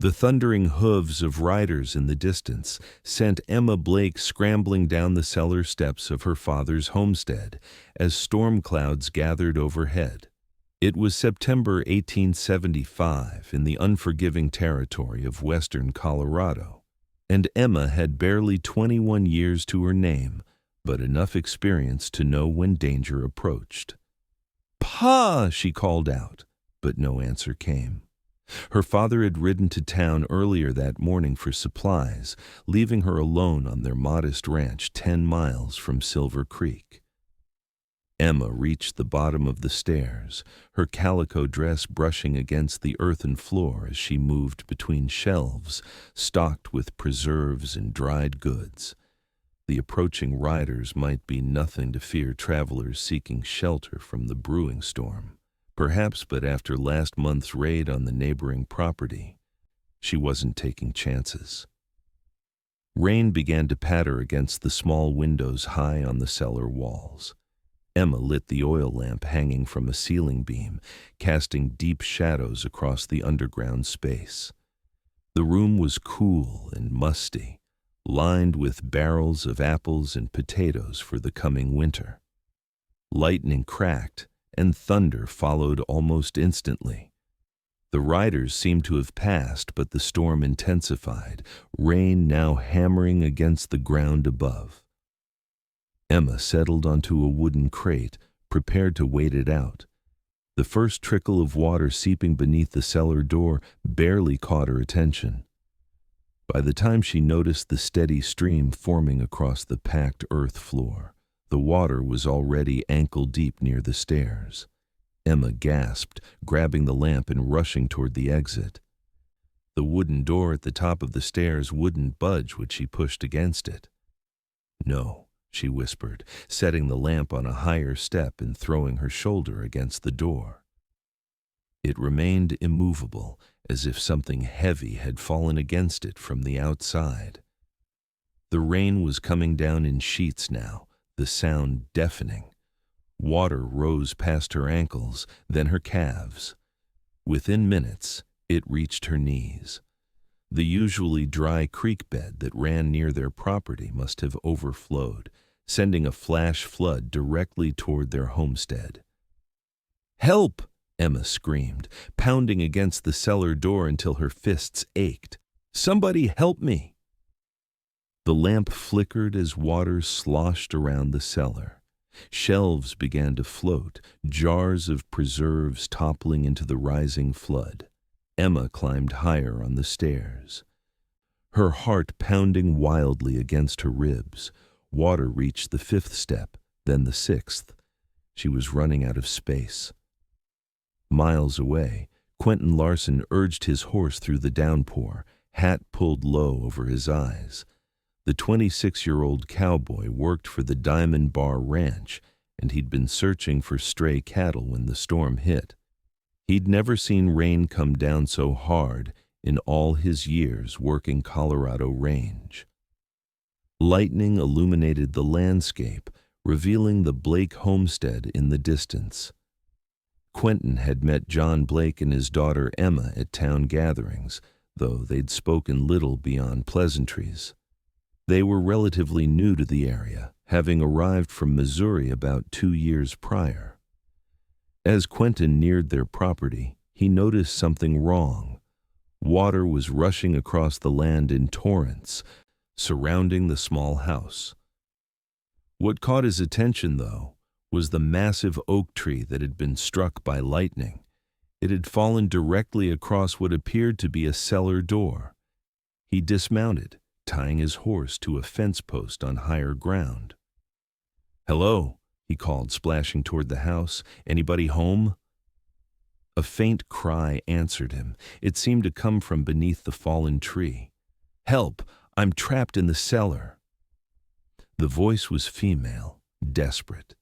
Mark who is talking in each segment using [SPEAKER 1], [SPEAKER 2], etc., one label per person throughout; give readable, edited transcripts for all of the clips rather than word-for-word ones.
[SPEAKER 1] The thundering hooves of riders in the distance sent Emma Blake scrambling down the cellar steps of her father's homestead as storm clouds gathered overhead. It was September 1875 in the unforgiving territory of western Colorado, and Emma had barely 21 years to her name, but enough experience to know when danger approached. "Pa!" she called out, but no answer came. Her father had ridden to town earlier that morning for supplies, leaving her alone on their modest ranch 10 miles from Silver Creek. Emma reached the bottom of the stairs, her calico dress brushing against the earthen floor as she moved between shelves stocked with preserves and dried goods. The approaching riders might be nothing to fear travelers seeking shelter from the brewing storm. Perhaps, but after last month's raid on the neighboring property, she wasn't taking chances. Rain began to patter against the small windows high on the cellar walls. Emma lit the oil lamp hanging from a ceiling beam, casting deep shadows across the underground space. The room was cool and musty, lined with barrels of apples and potatoes for the coming winter. Lightning cracked, and thunder followed almost instantly. The riders seemed to have passed, but the storm intensified, rain now hammering against the ground above. Emma settled onto a wooden crate, prepared to wait it out. The first trickle of water seeping beneath the cellar door barely caught her attention. By the time she noticed the steady stream forming across the packed earth floor, the water was already ankle-deep near the stairs. Emma gasped, grabbing the lamp and rushing toward the exit. The wooden door at the top of the stairs wouldn't budge when she pushed against it. "No," she whispered, setting the lamp on a higher step and throwing her shoulder against the door. It remained immovable, as if something heavy had fallen against it from the outside. The rain was coming down in sheets now, the sound deafening. Water rose past her ankles, then her calves. Within minutes, it reached her knees. The usually dry creek bed that ran near their property must have overflowed, sending a flash flood directly toward their homestead. "Help!" Emma screamed, pounding against the cellar door until her fists ached. "Somebody help me!" The lamp flickered as water sloshed around the cellar. Shelves began to float, jars of preserves toppling into the rising flood. Emma climbed higher on the stairs, her heart pounding wildly against her ribs. Water reached the 5th step, then the 6th. She was running out of space. Miles away, Quentin Larson urged his horse through the downpour, hat pulled low over his eyes. The 26-year-old cowboy worked for the Diamond Bar Ranch, and he'd been searching for stray cattle when the storm hit. He'd never seen rain come down so hard in all his years working Colorado range. Lightning illuminated the landscape, revealing the Blake homestead in the distance. Quentin had met John Blake and his daughter Emma at town gatherings, though they'd spoken little beyond pleasantries. They were relatively new to the area, having arrived from Missouri about 2 years prior. As Quentin neared their property, he noticed something wrong. Water was rushing across the land in torrents, surrounding the small house. What caught his attention, though, was the massive oak tree that had been struck by lightning. It had fallen directly across what appeared to be a cellar door. He dismounted, tying his horse to a fence post on higher ground. "Hello," he called, splashing toward the house. "Anybody home?" A faint cry answered him. It seemed to come from beneath the fallen tree. "Help! I'm trapped in the cellar." The voice was female, desperate.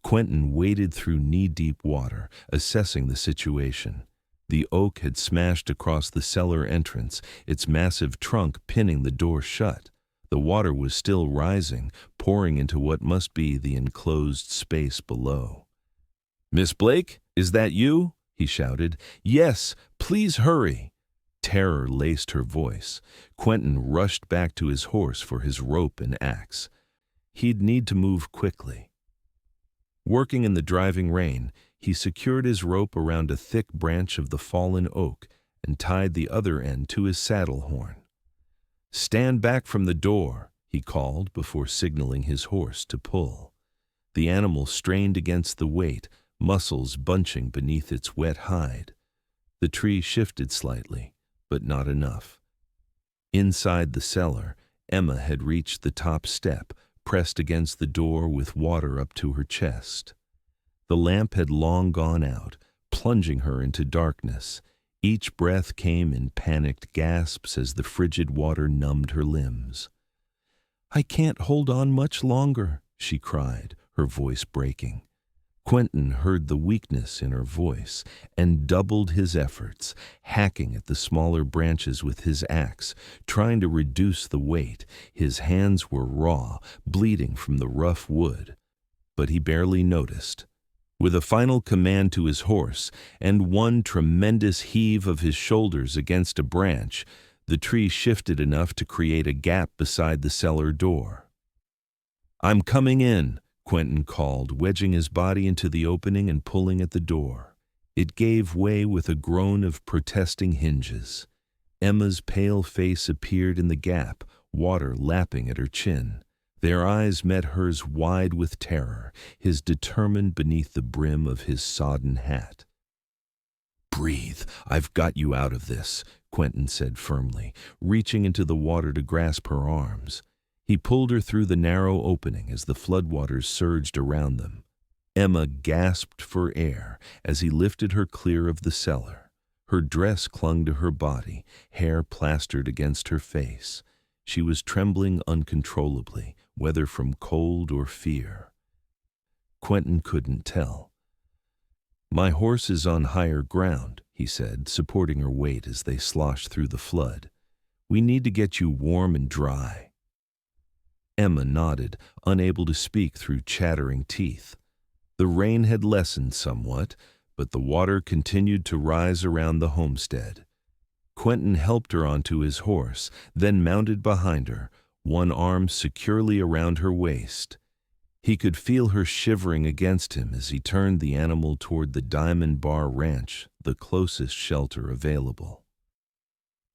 [SPEAKER 1] Quentin waded through knee-deep water, assessing the situation. The oak had smashed across the cellar entrance, its massive trunk pinning the door shut. The water was still rising, pouring into what must be the enclosed space below. "Miss Blake, is that you?" he shouted. "Yes, please hurry." Terror laced her voice. Quentin rushed back to his horse for his rope and axe. He'd need to move quickly. Working in the driving rain, he secured his rope around a thick branch of the fallen oak and tied the other end to his saddle horn. "Stand back from the door," he called before signaling his horse to pull. The animal strained against the weight, muscles bunching beneath its wet hide. The tree shifted slightly, but not enough. Inside the cellar, Emma had reached the top step, pressed against the door with water up to her chest. The lamp had long gone out, plunging her into darkness. Each breath came in panicked gasps as the frigid water numbed her limbs. "I can't hold on much longer," she cried, her voice breaking. Quentin heard the weakness in her voice and doubled his efforts, hacking at the smaller branches with his axe, trying to reduce the weight. His hands were raw, bleeding from the rough wood, but he barely noticed. With a final command to his horse and one tremendous heave of his shoulders against a branch, the tree shifted enough to create a gap beside the cellar door. "I'm coming in," Quentin called, wedging his body into the opening and pulling at the door. It gave way with a groan of protesting hinges. Emma's pale face appeared in the gap, water lapping at her chin. Their eyes met hers wide with terror, his determined beneath the brim of his sodden hat. "Breathe, I've got you out of this," Quentin said firmly, reaching into the water to grasp her arms. He pulled her through the narrow opening as the floodwaters surged around them. Emma gasped for air as he lifted her clear of the cellar. Her dress clung to her body, hair plastered against her face. She was trembling uncontrollably, whether from cold or fear. Quentin couldn't tell. "My horse is on higher ground," he said, supporting her weight as they sloshed through the flood. "We need to get you warm and dry." Emma nodded, unable to speak through chattering teeth. The rain had lessened somewhat, but the water continued to rise around the homestead. Quentin helped her onto his horse, then mounted behind her, one arm securely around her waist. He could feel her shivering against him as he turned the animal toward the Diamond Bar Ranch, the closest shelter available.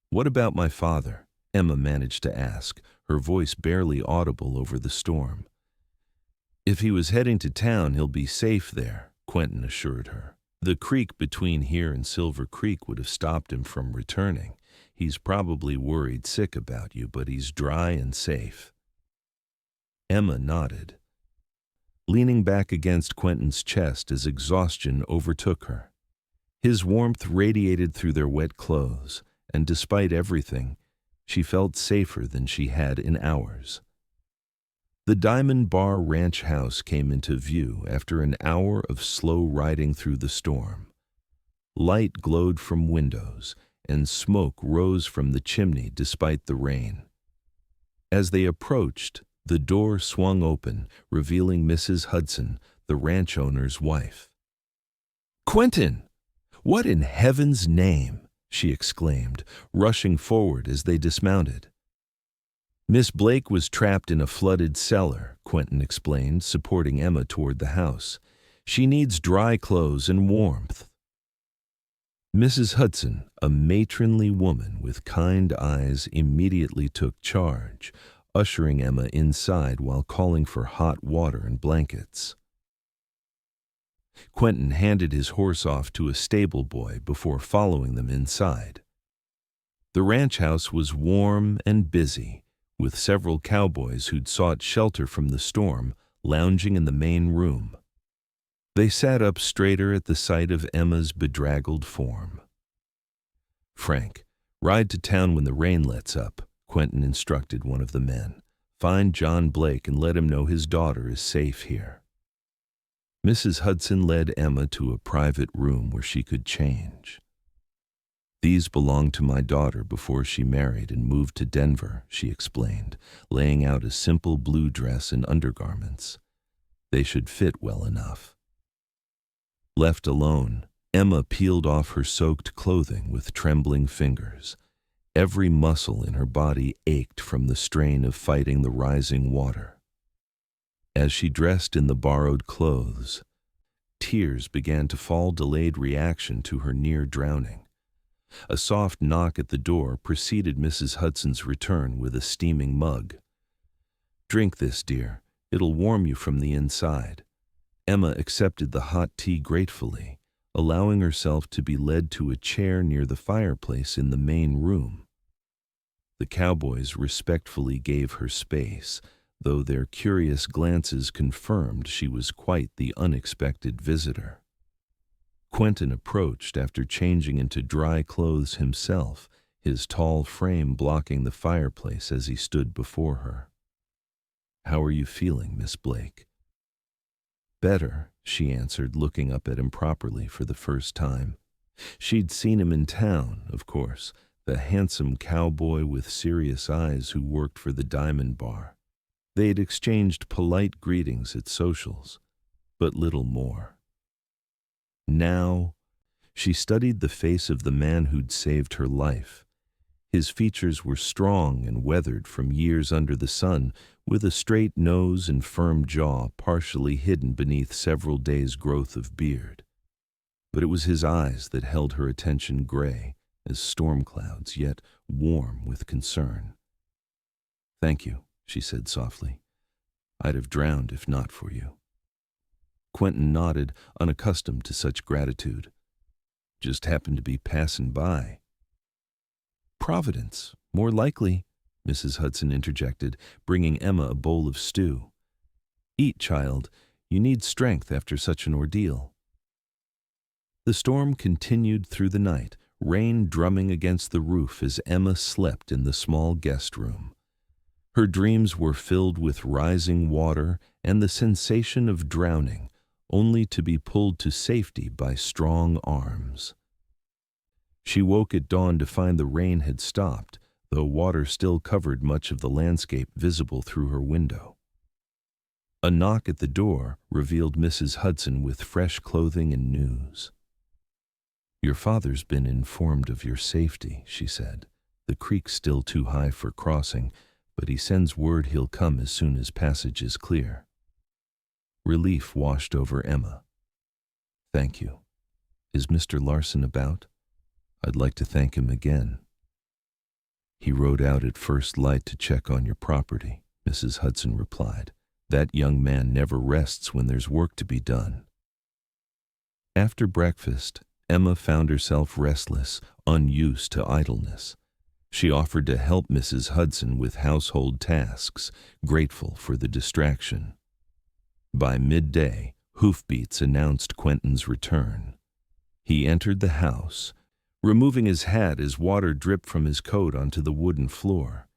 [SPEAKER 1] "What about my father?" Emma managed to ask, her voice barely audible over the storm. "If he was heading to town, he'll be safe there," Quentin assured her. "The creek between here and Silver Creek would have stopped him from returning. He's probably worried sick about you, but he's dry and safe." Emma nodded, leaning back against Quentin's chest as exhaustion overtook her. His warmth radiated through their wet clothes, and despite everything, she felt safer than she had in hours. The Diamond Bar Ranch house came into view after an hour of slow riding through the storm. Light glowed from windows, and smoke rose from the chimney despite the rain. As they approached, the door swung open, revealing Mrs. Hudson, the ranch owner's wife. "Quentin! What in heaven's name?" she exclaimed, rushing forward as they dismounted. "Miss Blake was trapped in a flooded cellar," Quentin explained, supporting Emma toward the house. "She needs dry clothes and warmth." Mrs. Hudson, a matronly woman with kind eyes, immediately took charge, ushering Emma inside while calling for hot water and blankets. Quentin handed his horse off to a stable boy before following them inside. The ranch house was warm and busy, with several cowboys who'd sought shelter from the storm lounging in the main room. They sat up straighter at the sight of Emma's bedraggled form. "Frank, ride to town when the rain lets up," Quentin instructed one of the men. "Find John Blake and let him know his daughter is safe here." Mrs. Hudson led Emma to a private room where she could change. "These belonged to my daughter before she married and moved to Denver," she explained, laying out a simple blue dress and undergarments. "They should fit well enough." Left alone, Emma peeled off her soaked clothing with trembling fingers. Every muscle in her body ached from the strain of fighting the rising water. As she dressed in the borrowed clothes, tears began to fall, delayed reaction to her near drowning. A soft knock at the door preceded Mrs. Hudson's return with a steaming mug. "Drink this, dear. It'll warm you from the inside." Emma accepted the hot tea gratefully, allowing herself to be led to a chair near the fireplace in the main room. The cowboys respectfully gave her space, though their curious glances confirmed she was quite the unexpected visitor. Quentin approached after changing into dry clothes himself, his tall frame blocking the fireplace as he stood before her. "How are you feeling, Miss Blake?" "Better," she answered, looking up at him properly for the first time. She'd seen him in town, of course, the handsome cowboy with serious eyes who worked for the Diamond Bar. They'd exchanged polite greetings at socials, but little more. Now, she studied the face of the man who'd saved her life. His features were strong and weathered from years under the sun, with a straight nose and firm jaw partially hidden beneath several days' growth of beard. But it was his eyes that held her attention, gray as storm clouds, yet warm with concern. "Thank you," she said softly. "I'd have drowned if not for you." Quentin nodded, unaccustomed to such gratitude. "Just happened to be passing by." "Providence, more likely," Mrs. Hudson interjected, bringing Emma a bowl of stew. "Eat, child. You need strength after such an ordeal." The storm continued through the night, rain drumming against the roof as Emma slept in the small guest room. Her dreams were filled with rising water and the sensation of drowning, only to be pulled to safety by strong arms. She woke at dawn to find the rain had stopped, though water still covered much of the landscape visible through her window. A knock at the door revealed Mrs. Hudson with fresh clothing and news. "Your father's been informed of your safety," she said. "The creek's still too high for crossing, but he sends word he'll come as soon as passage is clear." Relief washed over Emma. "Thank you. Is Mr. Larson about? I'd like to thank him again." "He rode out at first light to check on your property," Mrs. Hudson replied. "That young man never rests when there's work to be done." After breakfast, Emma found herself restless, unused to idleness. She offered to help Mrs. Hudson with household tasks, grateful for the distraction. By midday, hoofbeats announced Quentin's return. He entered the house, removing his hat as water dripped from his coat onto the wooden floor.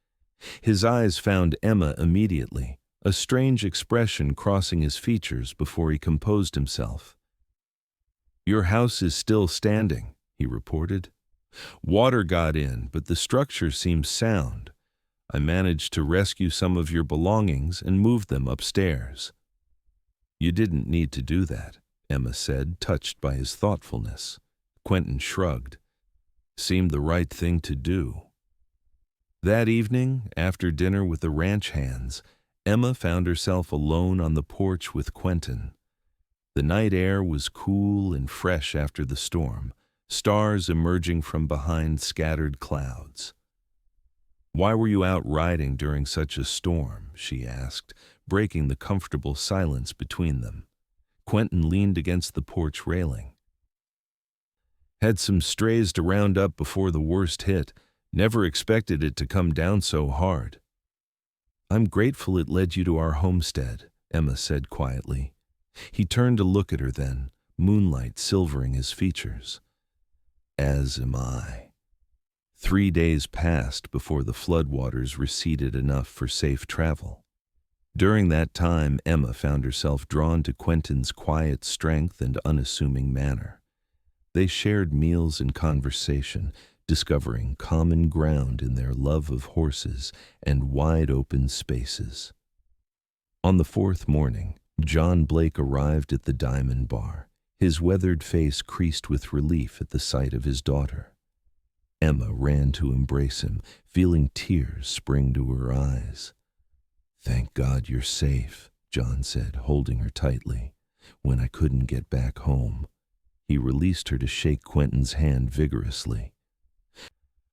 [SPEAKER 1] His eyes found Emma immediately, a strange expression crossing his features before he composed himself. "Your house is still standing," he reported. "Water got in, but the structure seems sound. I managed to rescue some of your belongings and move them upstairs." "You didn't need to do that," Emma said, touched by his thoughtfulness. Quentin shrugged. "Seemed the right thing to do." That evening, after dinner with the ranch hands, Emma found herself alone on the porch with Quentin. The night air was cool and fresh after the storm, stars emerging from behind scattered clouds. "Why were you out riding during such a storm?" she asked, breaking the comfortable silence between them. Quentin leaned against the porch railing. "Had some strays to round up before the worst hit. Never expected it to come down so hard." "I'm grateful it led you to our homestead," Emma said quietly. He turned to look at her then, moonlight silvering his features. "As am I." 3 days passed before the floodwaters receded enough for safe travel. During that time, Emma found herself drawn to Quentin's quiet strength and unassuming manner. They shared meals and conversation, discovering common ground in their love of horses and wide-open spaces. On the 4th morning, John Blake arrived at the Diamond Bar, his weathered face creased with relief at the sight of his daughter. Emma ran to embrace him, feeling tears spring to her eyes. "Thank God you're safe," John said, holding her tightly. "When I couldn't get back home." He released her to shake Quentin's hand vigorously.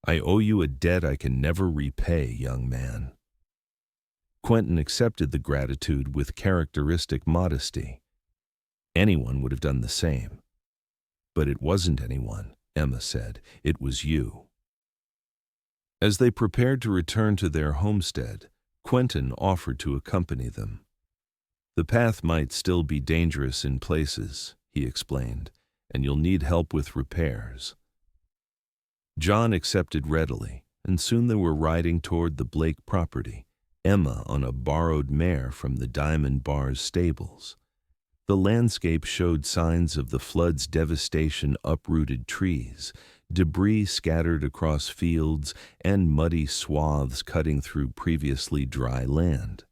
[SPEAKER 1] "I owe you a debt I can never repay, young man." Quentin accepted the gratitude with characteristic modesty. Anyone would have done the same. "But it wasn't anyone," Emma said. "It was you." As they prepared to return to their homestead, Quentin offered to accompany them. "The path might still be dangerous in places," he explained, "and you'll need help with repairs." John accepted readily, and soon they were riding toward the Blake property, Emma on a borrowed mare from the Diamond Bar's stables. The landscape showed signs of the flood's devastation: uprooted trees, debris scattered across fields, and muddy swaths cutting through previously dry land.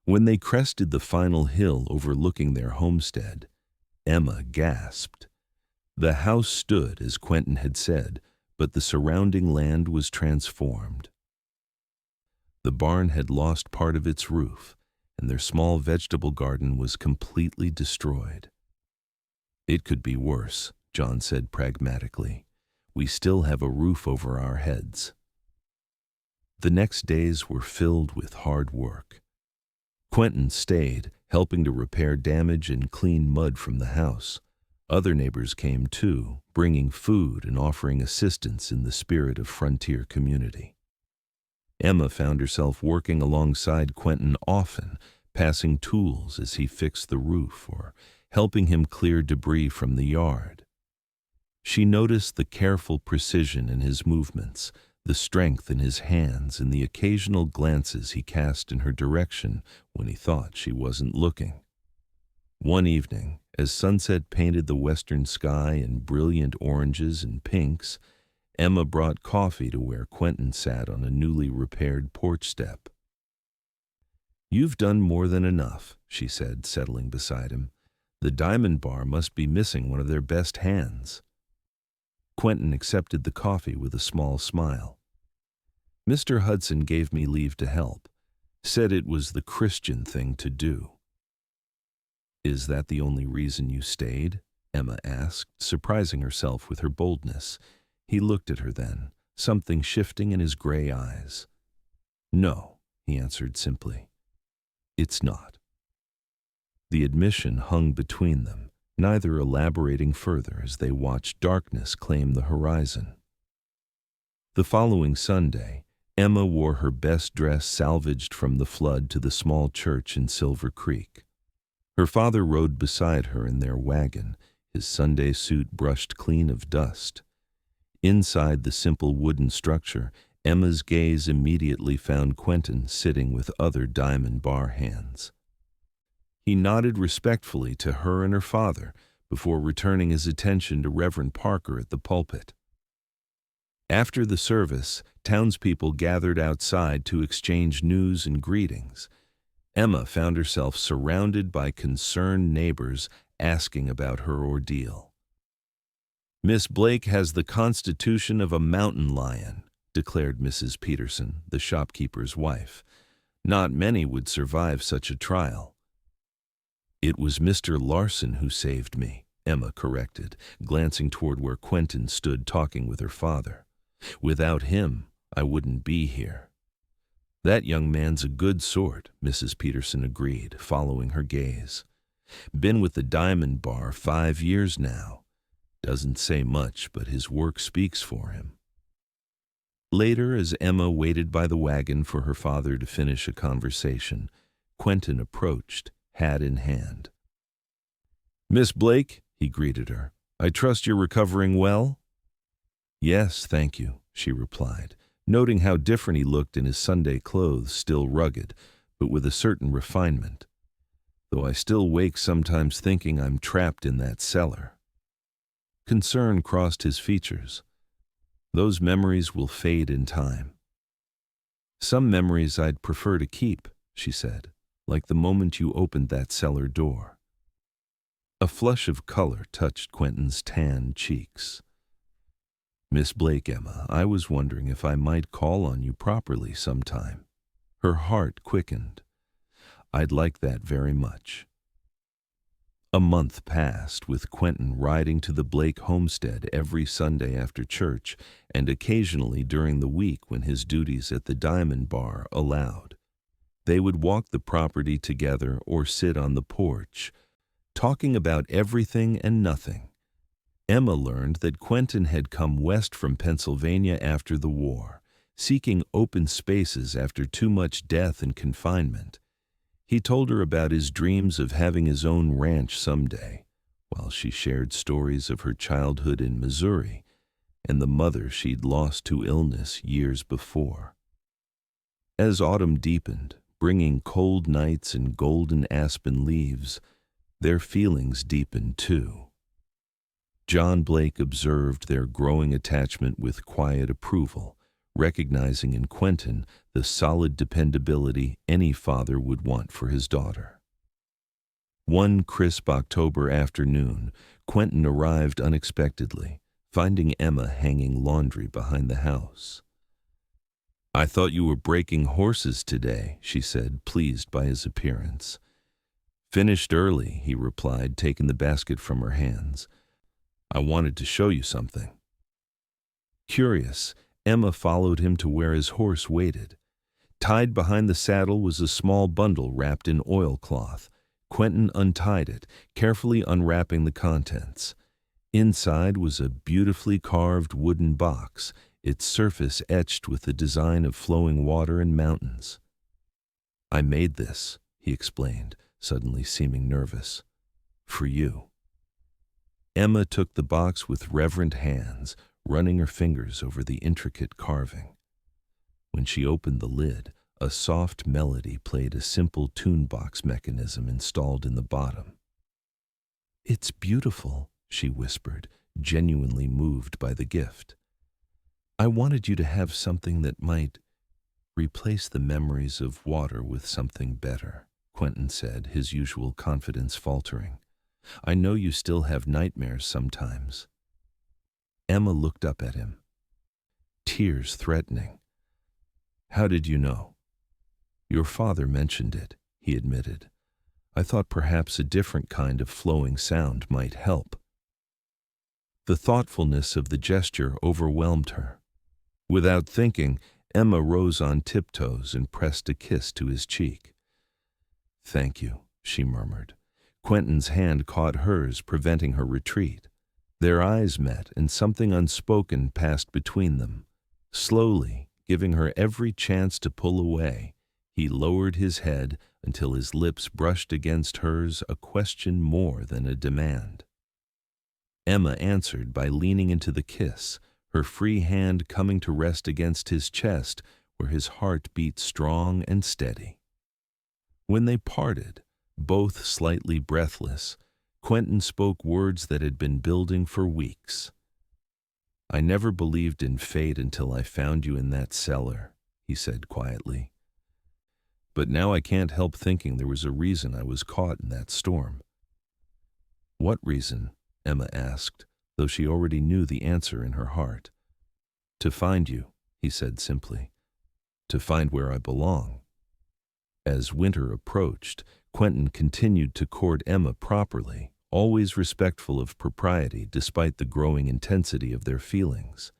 [SPEAKER 1] When they crested the final hill overlooking their homestead, Emma gasped. The house stood as Quentin had said, but the surrounding land was transformed. The barn had lost part of its roof, and their small vegetable garden was completely destroyed. "It could be worse," John said pragmatically. "We still have a roof over our heads." The next days were filled with hard work. Quentin stayed, helping to repair damage and clean mud from the house. Other neighbors came too, bringing food and offering assistance in the spirit of frontier community. Emma found herself working alongside Quentin often, passing tools as he fixed the roof or helping him clear debris from the yard. She noticed the careful precision in his movements, the strength in his hands, and the occasional glances he cast in her direction when he thought she wasn't looking. One evening, as sunset painted the western sky in brilliant oranges and pinks, Emma brought coffee to where Quentin sat on a newly repaired porch step. "You've done more than enough," she said, settling beside him. "The Diamond Bar must be missing one of their best hands." Quentin accepted the coffee with a small smile. "Mr. Hudson gave me leave to help, said it was the Christian thing to do." "Is that the only reason you stayed?" Emma asked, surprising herself with her boldness. He looked at her then, something shifting in his gray eyes. "No," he answered simply. "It's not." The admission hung between them, neither elaborating further as they watched darkness claim the horizon. The following Sunday, Emma wore her best dress salvaged from the flood to the small church in Silver Creek. Her father rode beside her in their wagon, his Sunday suit brushed clean of dust. Inside the simple wooden structure, Emma's gaze immediately found Quentin sitting with other Diamond Bar hands. He nodded respectfully to her and her father before returning his attention to Reverend Parker at the pulpit. After the service, townspeople gathered outside to exchange news and greetings. Emma found herself surrounded by concerned neighbors asking about her ordeal. "Miss Blake has the constitution of a mountain lion," declared Mrs. Peterson, the shopkeeper's wife. "Not many would survive such a trial." "It was Mr. Larson who saved me," Emma corrected, glancing toward where Quentin stood talking with her father. "Without him, I wouldn't be here." "That young man's a good sort," Mrs. Peterson agreed, following her gaze. "Been with the Diamond Bar 5 years now. Doesn't say much, but his work speaks for him." Later, as Emma waited by the wagon for her father to finish a conversation, Quentin approached, hat in hand. "Miss Blake," he greeted her, "I trust you're recovering well?" "Yes, thank you," she replied, noting how different he looked in his Sunday clothes, still rugged, but with a certain refinement. "Though I still wake sometimes thinking I'm trapped in that cellar." Concern crossed his features. "Those memories will fade in time." "Some memories I'd prefer to keep," she said, "like the moment you opened that cellar door." A flush of color touched Quentin's tanned cheeks. Miss Blake, Emma, I was wondering if I might call on you properly sometime. Her heart quickened. I'd like that very much. A month passed, with Quentin riding to the Blake homestead every Sunday after church and occasionally during the week when his duties at the Diamond Bar allowed. They would walk the property together or sit on the porch, talking about everything and nothing. Emma learned that Quentin had come west from Pennsylvania after the war, seeking open spaces after too much death and confinement. He told her about his dreams of having his own ranch someday, while she shared stories of her childhood in Missouri and the mother she'd lost to illness years before. As autumn deepened, bringing cold nights and golden aspen leaves, their feelings deepened too. John Blake observed their growing attachment with quiet approval, recognizing in Quentin the solid dependability any father would want for his daughter. One crisp October afternoon, Quentin arrived unexpectedly, finding Emma hanging laundry behind the house. "I thought you were breaking horses today," she said, pleased by his appearance. "Finished early," he replied, taking the basket from her hands. "I wanted to show you something." Curious, Emma followed him to where his horse waited. Tied behind the saddle was a small bundle wrapped in oilcloth. Quentin untied it, carefully unwrapping the contents. Inside was a beautifully carved wooden box, its surface etched with the design of flowing water and mountains. "I made this," he explained, suddenly seeming nervous. "For you." Emma took the box with reverent hands, running her fingers over the intricate carving. When she opened the lid, a soft melody played, a simple tune box mechanism installed in the bottom. "It's beautiful," she whispered, genuinely moved by the gift. "I wanted you to have something that might replace the memories of water with something better," Quentin said, his usual confidence faltering. "I know you still have nightmares sometimes." Emma looked up at him, tears threatening. "How did you know?" "Your father mentioned it," he admitted. "I thought perhaps a different kind of flowing sound might help." The thoughtfulness of the gesture overwhelmed her. Without thinking, Emma rose on tiptoes and pressed a kiss to his cheek. "Thank you," she murmured. Quentin's hand caught hers, preventing her retreat. Their eyes met, and something unspoken passed between them. Slowly, giving her every chance to pull away, he lowered his head until his lips brushed against hers, a question more than a demand. Emma answered by leaning into the kiss, her free hand coming to rest against his chest, where his heart beat strong and steady. When they parted, both slightly breathless, Quentin spoke words that had been building for weeks. "I never believed in fate until I found you in that cellar," he said quietly. "But now I can't help thinking there was a reason I was caught in that storm." "What reason?" Emma asked, though she already knew the answer in her heart. "To find you," he said simply. "To find where I belong." As winter approached, Quentin continued to court Emma properly, always respectful of propriety despite the growing intensity of their feelings.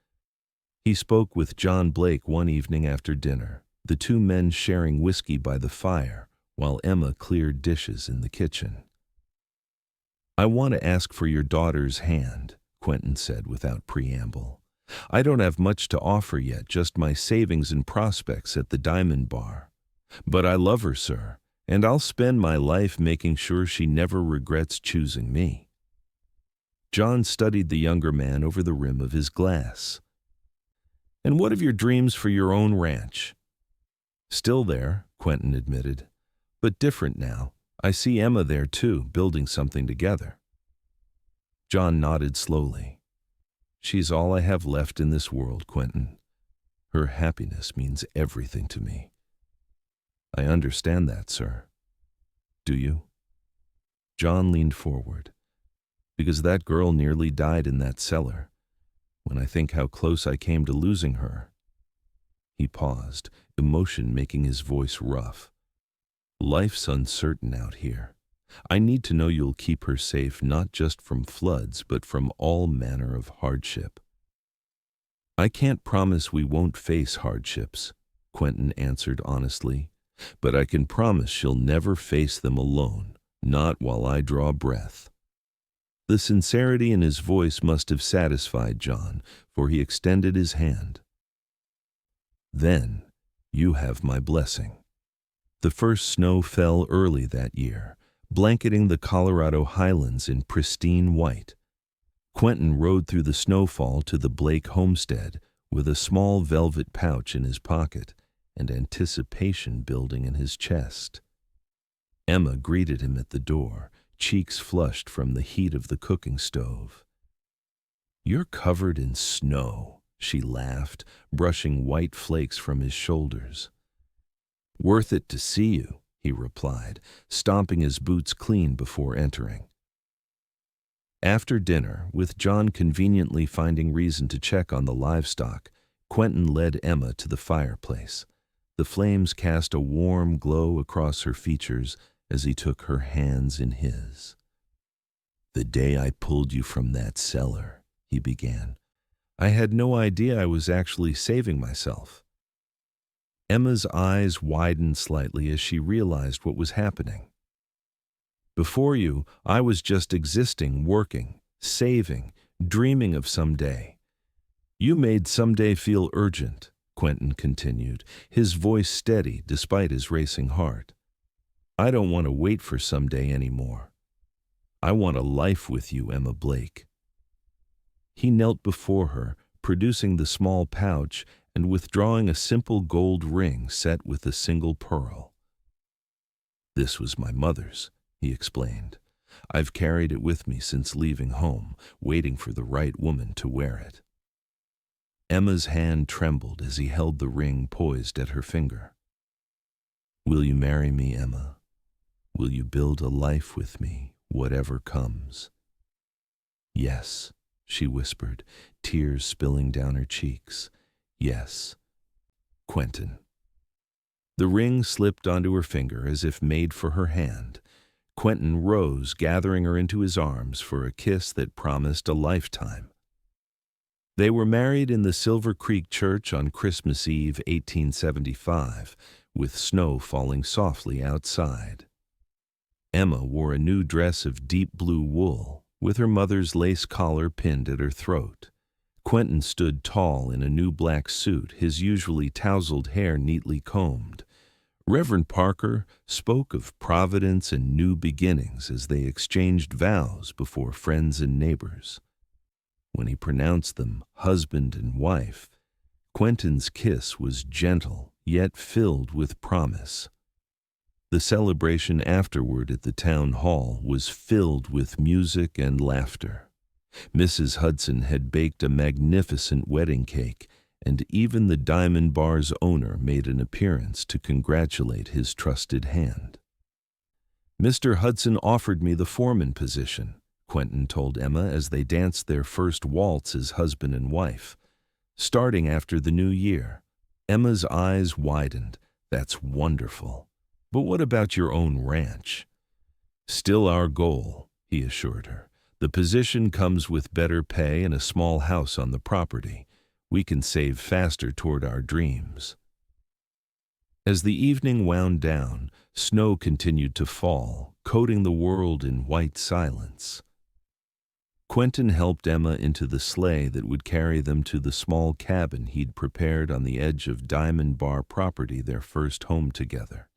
[SPEAKER 1] He spoke with John Blake one evening after dinner, the two men sharing whiskey by the fire, while Emma cleared dishes in the kitchen. "I want to ask for your daughter's hand," Quentin said without preamble. "I don't have much to offer yet, just my savings and prospects at the Diamond Bar. But I love her, sir, and I'll spend my life making sure she never regrets choosing me." John studied the younger man over the rim of his glass. "And what of your dreams for your own ranch?" "Still there," Quentin admitted, "but different now. I see Emma there too, building something together." John nodded slowly. "She's all I have left in this world, Quentin. Her happiness means everything to me." "I understand that, sir." "Do you?" John leaned forward. "Because that girl nearly died in that cellar. when I think how close I came to losing her." He paused, emotion making his voice rough. "Life's uncertain out here. I need to know you'll keep her safe not just from floods, but from all manner of hardship." "I can't promise we won't face hardships," Quentin answered honestly, "but I can promise she'll never face them alone, not while I draw breath." The sincerity in his voice must have satisfied John, for he extended his hand. "Then you have my blessing." The first snow fell early that year, blanketing the Colorado highlands in pristine white. Quentin rode through the snowfall to the Blake homestead with a small velvet pouch in his pocket and anticipation building in his chest. Emma greeted him at the door, cheeks flushed from the heat of the cooking stove. "You're covered in snow," she laughed, brushing white flakes from his shoulders. "Worth it to see you," he replied, stomping his boots clean before entering. After dinner, with John conveniently finding reason to check on the livestock, Quentin led Emma to the fireplace. The flames cast a warm glow across her features as he took her hands in his. "The day I pulled you from that cellar," he began, "I had no idea I was actually saving myself." Emma's eyes widened slightly as she realized what was happening. "Before you, I was just existing, working, saving, dreaming of someday. You made someday feel urgent," Quentin continued, his voice steady despite his racing heart. "I don't want to wait for someday anymore. I want a life with you, Emma Blake." He knelt before her, producing the small pouch and withdrawing a simple gold ring set with a single pearl. "This was my mother's," he explained. "I've carried it with me since leaving home, waiting for the right woman to wear it." Emma's hand trembled as he held the ring poised at her finger. "Will you marry me, Emma? Will you build a life with me, whatever comes?" "Yes," she whispered, tears spilling down her cheeks. "Yes, Quentin." The ring slipped onto her finger as if made for her hand. Quentin rose, gathering her into his arms for a kiss that promised a lifetime. They were married in the Silver Creek Church on Christmas Eve, 1875, with snow falling softly outside. Emma wore a new dress of deep blue wool, with her mother's lace collar pinned at her throat. Quentin stood tall in a new black suit, his usually tousled hair neatly combed. Reverend Parker spoke of providence and new beginnings as they exchanged vows before friends and neighbors. When he pronounced them husband and wife, Quentin's kiss was gentle yet filled with promise. The celebration afterward at the town hall was filled with music and laughter. Mrs. Hudson had baked a magnificent wedding cake, and even the Diamond Bar's owner made an appearance to congratulate his trusted hand. "Mr. Hudson offered me the foreman position," Quentin told Emma as they danced their first waltz as husband and wife. "Starting after the new year." Emma's eyes widened. "That's wonderful. But what about your own ranch?" "Still our goal," he assured her. "The position comes with better pay and a small house on the property. We can save faster toward our dreams." As the evening wound down, snow continued to fall, coating the world in white silence. Quentin helped Emma into the sleigh that would carry them to the small cabin he'd prepared on the edge of Diamond Bar property, their first home together.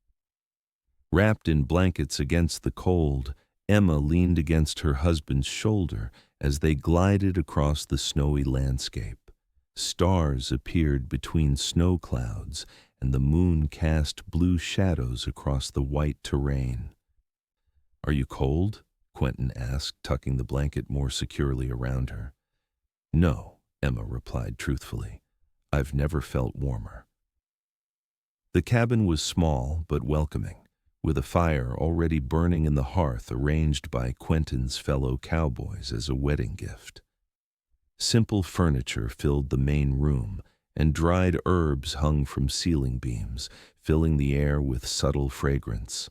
[SPEAKER 1] Wrapped in blankets against the cold, Emma leaned against her husband's shoulder as they glided across the snowy landscape. Stars appeared between snow clouds, and the moon cast blue shadows across the white terrain. "Are you cold?" Quentin asked, tucking the blanket more securely around her. "No," Emma replied truthfully. "I've never felt warmer." The cabin was small but welcoming, with a fire already burning in the hearth arranged by Quentin's fellow cowboys as a wedding gift. Simple furniture filled the main room, and dried herbs hung from ceiling beams, filling the air with subtle fragrance.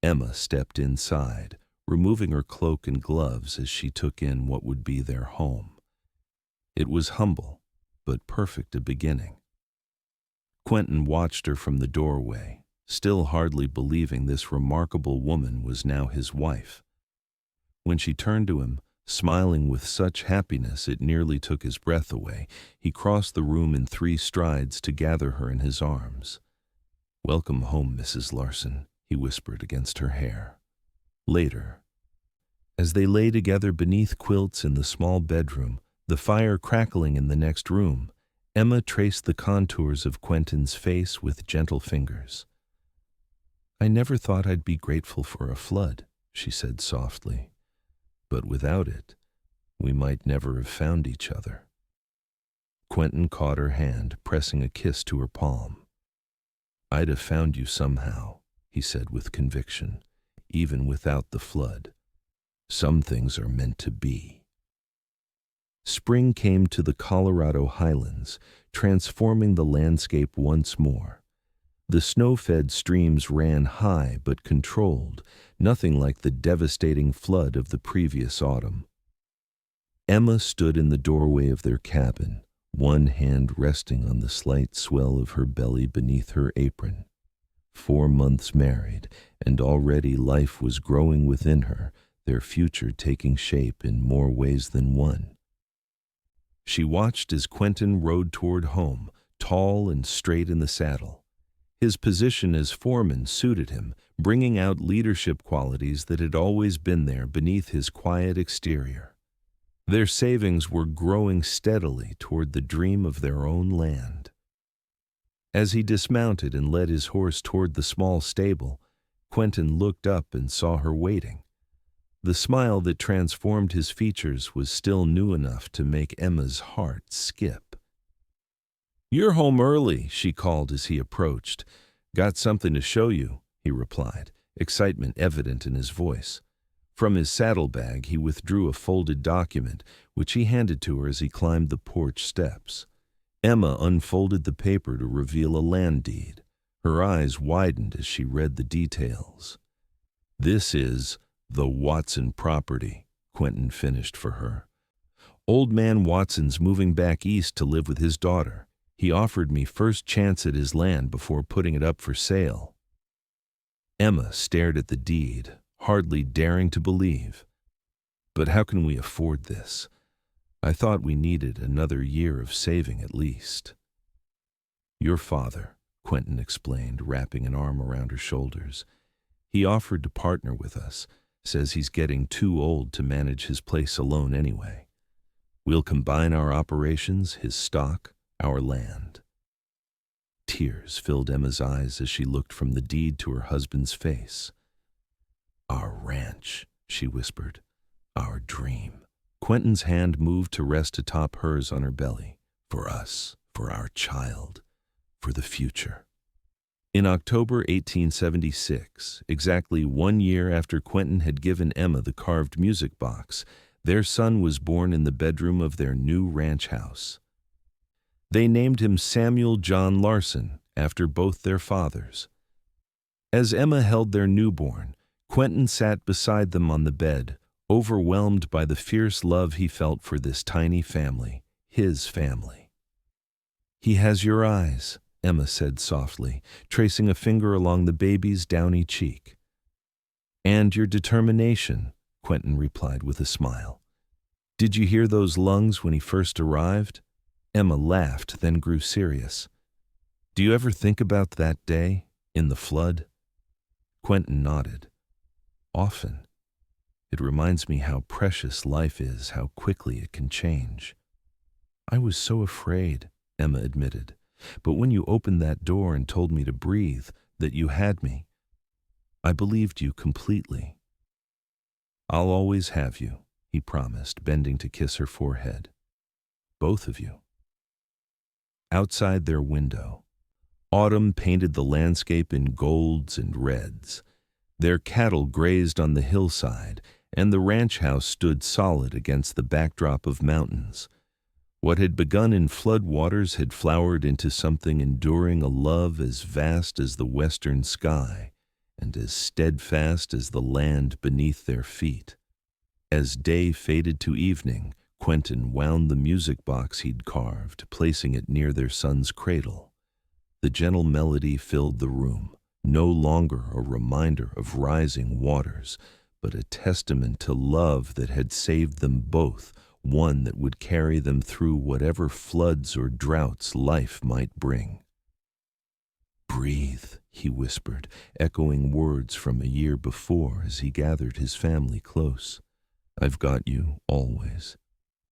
[SPEAKER 1] Emma stepped inside, removing her cloak and gloves as she took in what would be their home. It was humble, but perfect a beginning. Quentin watched her from the doorway, still hardly believing this remarkable woman was now his wife. When she turned to him, smiling with such happiness it nearly took his breath away, he crossed the room in 3 strides to gather her in his arms. "Welcome home, Mrs. Larson," he whispered against her hair. Later, as they lay together beneath quilts in the small bedroom, the fire crackling in the next room, Emma traced the contours of Quentin's face with gentle fingers. "I never thought I'd be grateful for a flood," she said softly. "But without it, we might never have found each other." Quentin caught her hand, pressing a kiss to her palm. "I'd have found you somehow," he said with conviction, "even without the flood. Some things are meant to be." Spring came to the Colorado highlands, transforming the landscape once more. The snow-fed streams ran high but controlled, nothing like the devastating flood of the previous autumn. Emma stood in the doorway of their cabin, one hand resting on the slight swell of her belly beneath her apron. 4 months married, and already life was growing within her, their future taking shape in more ways than one. She watched as Quentin rode toward home, tall and straight in the saddle. His position as foreman suited him, bringing out leadership qualities that had always been there beneath his quiet exterior. Their savings were growing steadily toward the dream of their own land. As he dismounted and led his horse toward the small stable, Quentin looked up and saw her waiting. The smile that transformed his features was still new enough to make Emma's heart skip. "You're home early," she called as he approached. "Got something to show you," he replied, excitement evident in his voice. From his saddlebag he withdrew a folded document, which he handed to her as he climbed the porch steps. Emma unfolded the paper to reveal a land deed. Her eyes widened as she read the details. "This is the Watson property," Quentin finished for her. "Old man Watson's moving back east to live with his daughter. He offered me first chance at his land before putting it up for sale." Emma stared at the deed, hardly daring to believe. "But how can we afford this? I thought we needed another year of saving at least." "Your father," Quentin explained, wrapping an arm around her shoulders. "He offered to partner with us. Says he's getting too old to manage his place alone anyway. We'll combine our operations, his stock, our land." Tears filled Emma's eyes as she looked from the deed to her husband's face. "Our ranch," she whispered. "Our dream." Quentin's hand moved to rest atop hers on her belly. "For us, for our child, for the future." In October 1876, exactly 1 year after Quentin had given Emma the carved music box, their son was born in the bedroom of their new ranch house. They named him Samuel John Larson, after both their fathers. As Emma held their newborn, Quentin sat beside them on the bed, overwhelmed by the fierce love he felt for this tiny family, his family. "He has your eyes," Emma said softly, tracing a finger along the baby's downy cheek. "And your determination," Quentin replied with a smile. "Did you hear those lungs when he first arrived?" Emma laughed, then grew serious. "Do you ever think about that day, in the flood?" Quentin nodded. "Often. It reminds me how precious life is, how quickly it can change." "I was so afraid," Emma admitted. "But when you opened that door and told me to breathe, that you had me, I believed you completely." "I'll always have you," he promised, bending to kiss her forehead. "Both of you." Outside their window, autumn painted the landscape in golds and reds. Their cattle grazed on the hillside, and the ranch house stood solid against the backdrop of mountains. What had begun in flood waters had flowered into something enduring, a love as vast as the western sky and as steadfast as the land beneath their feet. As day faded to evening, Quentin wound the music box he'd carved, placing it near their son's cradle. The gentle melody filled the room, no longer a reminder of rising waters, but a testament to love that had saved them both, one that would carry them through whatever floods or droughts life might bring. "Breathe," he whispered, echoing words from a year before as he gathered his family close. "I've got you always."